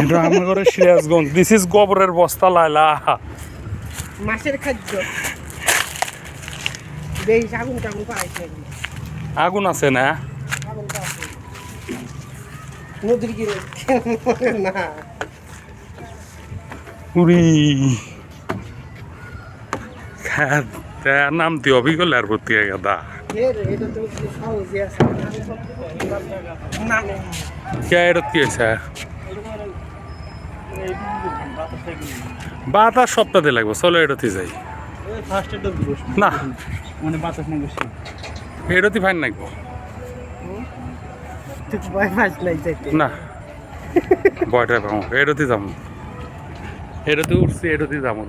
এটা আমার ঘরে সিরাজগঞ্জ। দিস ইজ গোবরের বস্তা লাইলা। মাছের খাদ্য বেশ আগুন টাগুন পাইছে আগুন আছে না? আগুনটা আছে নদীর গিরে না উরি নাম তুই অবিকল আর ভর্তি হয়ে গেদা। এটা তো সহজে আছে না কে এটা কি হয়েছে? বাতাস সপ্তাহে লাগবে, চলো এটাতে যাই। না মানে বাতাস না বেশি এটাতে ফাইন লাগবো ভয় পাস নাই যাইতে না। ভয়টা পাবো, এটাতে যাবো, এটাতে উঠছি, এটাতে যাবো।